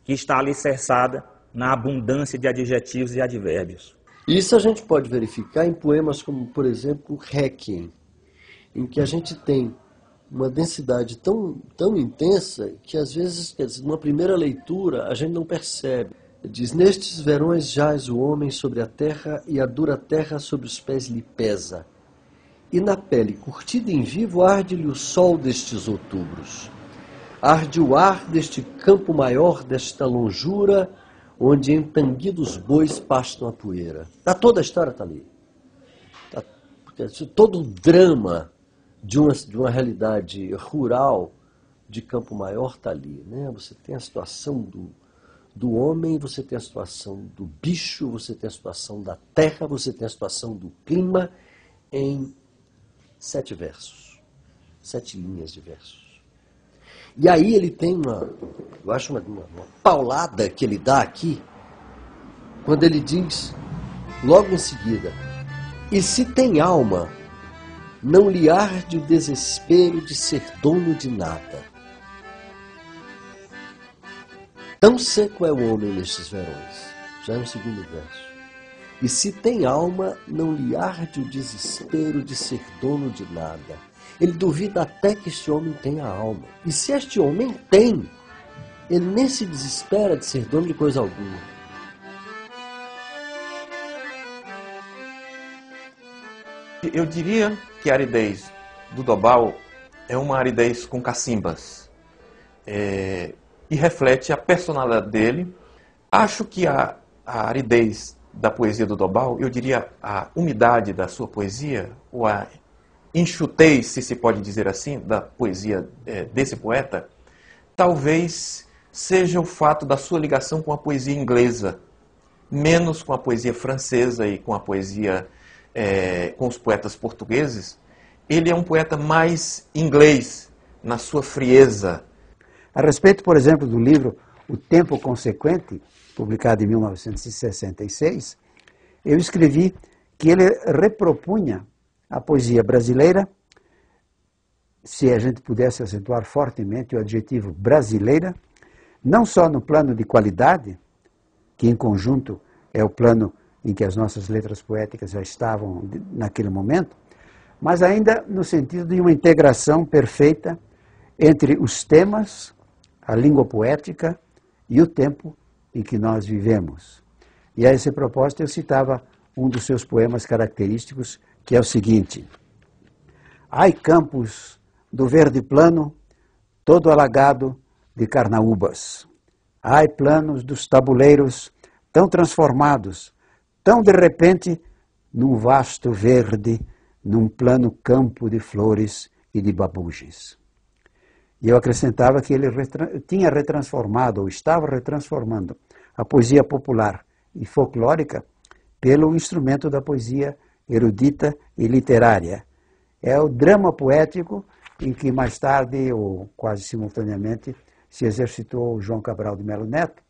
que está alicerçada na abundância de adjetivos e advérbios. Isso a gente pode verificar em poemas como, por exemplo, Requiem, em que a gente tem uma densidade tão intensa que às vezes, quer dizer, numa primeira leitura, a gente não percebe. Diz: nestes verões jaz o homem sobre a terra e a dura terra sobre os pés lhe pesa. E na pele curtida em vivo arde-lhe o sol destes outubros. Arde o ar deste campo maior, desta longura, onde entanguidos bois pastam a poeira. Toda a história está ali. Todo o drama de uma realidade rural de Campo Maior está ali, né? Você tem a situação do homem, você tem a situação do bicho, você tem a situação da terra, você tem a situação do clima em 7 versos, 7 linhas de versos. E aí ele tem eu acho uma paulada que ele dá aqui, quando ele diz, logo em seguida: e se tem alma, não lhe arde o desespero de ser dono de nada. Tão seco é o homem nestes verões. Já no segundo verso. E se tem alma, não lhe arde o desespero de ser dono de nada. Ele duvida até que este homem tenha alma. E se este homem tem, ele nem se desespera de ser dono de coisa alguma. Eu diria que a aridez do Dobal é uma aridez com cacimbas. E reflete a personalidade dele. Acho que a aridez da poesia do Dobal, eu diria a umidade da sua poesia, ou a enxutez, se pode dizer assim, da poesia desse poeta, talvez seja o fato da sua ligação com a poesia inglesa, menos com a poesia francesa e com a poesia com os poetas portugueses. Ele é um poeta mais inglês na sua frieza. A respeito, por exemplo, do livro O Tempo Consequente, publicado em 1966, eu escrevi que ele repropunha a poesia brasileira, se a gente pudesse acentuar fortemente o adjetivo brasileira, não só no plano de qualidade, que em conjunto é o plano em que as nossas letras poéticas já estavam naquele momento, mas ainda no sentido de uma integração perfeita entre os temas, a língua poética e o tempo em que nós vivemos. E a esse propósito eu citava um dos seus poemas característicos, que é o seguinte: ai campos do verde plano, todo alagado de carnaúbas. Ai planos dos tabuleiros, tão transformados, tão de repente, num vasto verde, num plano campo de flores e de babuges. E eu acrescentava que ele tinha retransformado, ou estava retransformando, a poesia popular e folclórica pelo instrumento da poesia erudita e literária. É o drama poético em que mais tarde, ou quase simultaneamente, se exercitou João Cabral de Melo Neto,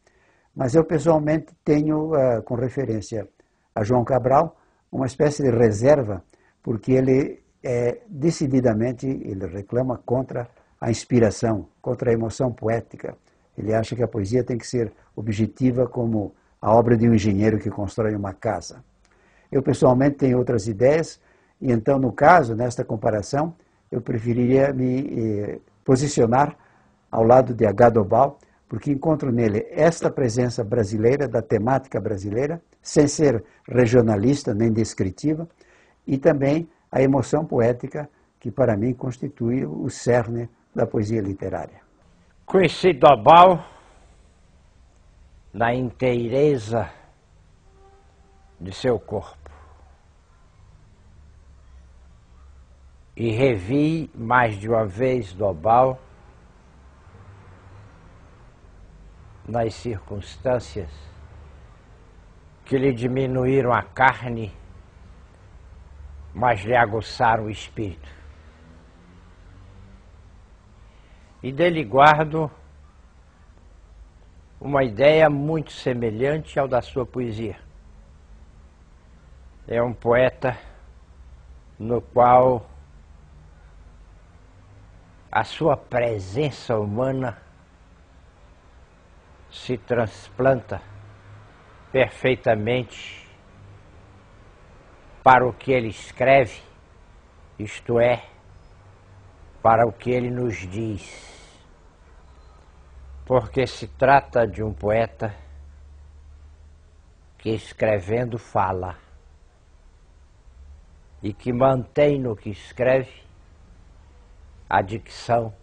mas eu pessoalmente tenho, com referência a João Cabral, uma espécie de reserva, porque ele decididamente ele reclama contra a inspiração, contra a emoção poética. Ele acha que a poesia tem que ser objetiva como a obra de um engenheiro que constrói uma casa. Eu pessoalmente tenho outras ideias, e então, no caso, nesta comparação, eu preferiria me posicionar ao lado de H. Dobal, porque encontro nele esta presença brasileira, da temática brasileira, sem ser regionalista nem descritiva, e também a emoção poética, que para mim constitui o cerne da poesia literária. Conheci Dobal na inteireza de seu corpo e revi mais de uma vez Dobal nas circunstâncias que lhe diminuíram a carne, mas lhe aguçaram o espírito. E dele guardo uma ideia muito semelhante ao da sua poesia. É um poeta no qual a sua presença humana se transplanta perfeitamente para o que ele escreve, isto é, para o que ele nos diz. Porque se trata de um poeta que escrevendo fala e que mantém no que escreve a dicção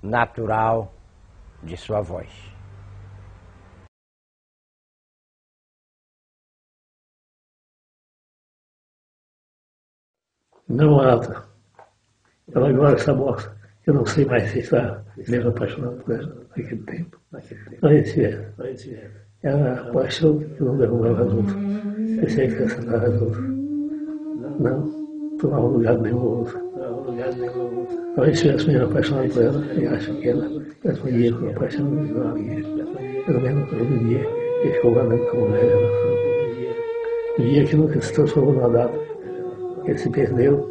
natural de sua voz. Namorada, ela agora está morta. Eu não sei mais se está mesmo apaixonado por ela naquele tempo. Mas era a paixão que não derrubava junto. Pensei que essa nada junto. Não, tomava lugar nenhum outro. Talvez se tivesse mesmo apaixonado por ela, eu acho que ela respondia com a paixão de uma amiga. Pelo menos no dia que ficou ganhando com a mulher. No dia que nunca se transformou numa data. Ele se perdeu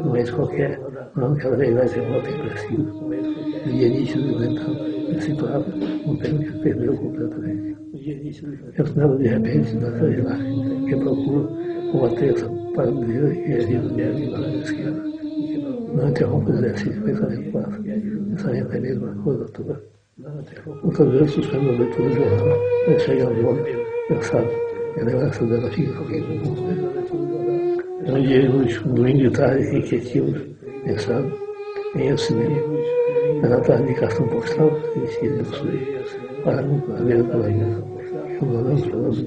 num mês qualquer, não cada vez mais remoto e impressivo. No dia nítido e lentão, ele situava um tempo que se perdeu completamente. Eu nada de repente, naquela lá, que procuro uma terça para o dia que é vida do lado esquerdo. Não interrompa o exercício, pensamento passa. Pensamento é a mesma coisa toda. Muitas vezes suspendo a leitura do jornal, mas chega ao homem, cansado, e a lembrança dela fica com alguém no mundo. Um dia, no domingo de tarde, inquietivos, pensando em ir ao cinema. Mas na tarde de cartão postal, vestido do sul, paramos a ver da manhã. Eu mandamos para nós e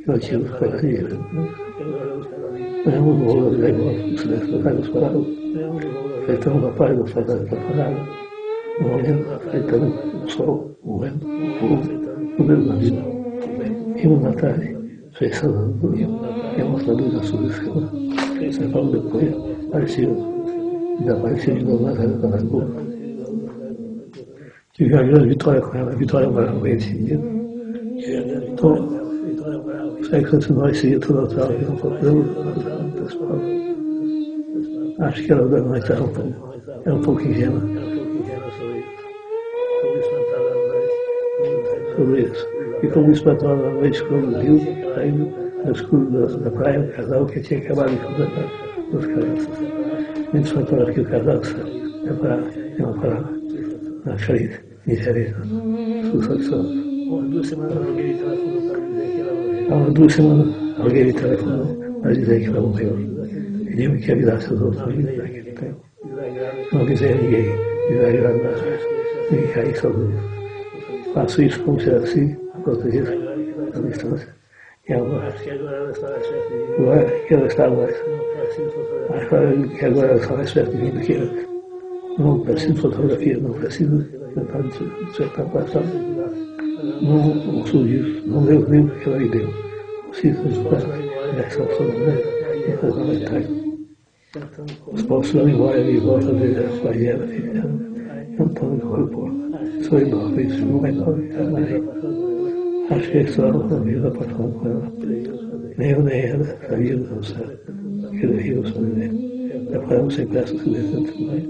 não tínhamos coragem de ir. Olhamos no olho do negócio, o silêncio do carro parado. Enfrentamos a paz da saudade da parada. No momento, enfrentamos o sol, o vento, o fogo, o Deus da vida. Vimos na tarde, fechando o domingo, e a nossa luz azul do céu. São Paulo depois desapareceu de novo na rua da Lagoa. Tive uma grande vitória com ela, a vitória maior com esse dia. Então, sai que se nós seria tudo atrás, não procuramos pessoal. Acho que ela da noite era um pouco ingênua sobre isso. E como espantava na noite quando viu, saindo no escuro da praia, um casal que tinha acabado de completar 2 crianças. Muito espantoso que o casal não parava na frente, misericórdia, sucessões. Há umas 2 semanas, alguém me telefonou para dizer que ela morreu. Pediu que avisasse os outros naquele tempo. Não avisei a ninguém, desagradar, nem cair sozinho. Faço isso como se assim, proteger a distância. Agora que ela está mais. Acho que agora ela está mais perto de mim do que antes. Não preciso de fotografia, não preciso tentar dissertar passado. Não sou disso, não deu nem o que ela me deu. Preciso de essa sobrevivência e fazer uma metade. Os povos vão embora e voltam a ver a barreira, cantando com o povo. Sou enorme, isso não vai dar. Acho que a história não vida apaixonada com ela. Nem eu nem ela sabíamos ao certo que devíamos fazer. Preparamos sem pressa o silêncio também.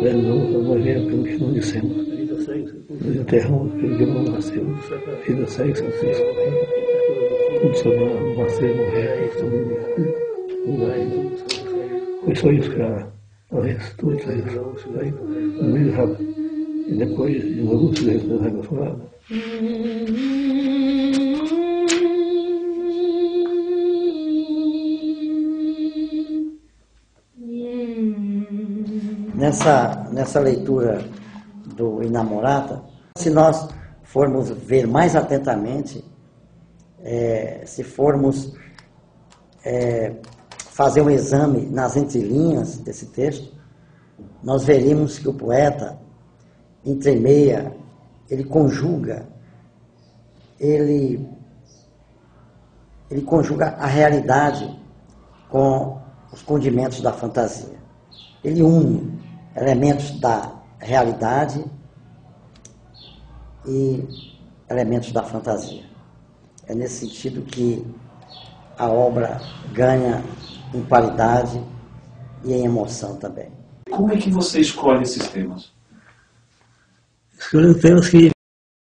Velamos a morrer pelo que não dissemos. Nos enterramos pelo que não nascemos. A vida segue sem ser. Tudo sobre nascer, morrer, foi só isso que ela fez, tudo isso. No meio rápido. E depois de novo silêncio da água furada. Nessa leitura do Inamorata, se nós formos ver mais atentamente, se formos fazer um exame nas entrelinhas desse texto, nós veríamos que o poeta entremeia, ele conjuga a realidade com os condimentos da fantasia. Ele une elementos da realidade e elementos da fantasia. É nesse sentido que a obra ganha em qualidade e em emoção também. Como é que você escolhe esses temas? escolhendo temas que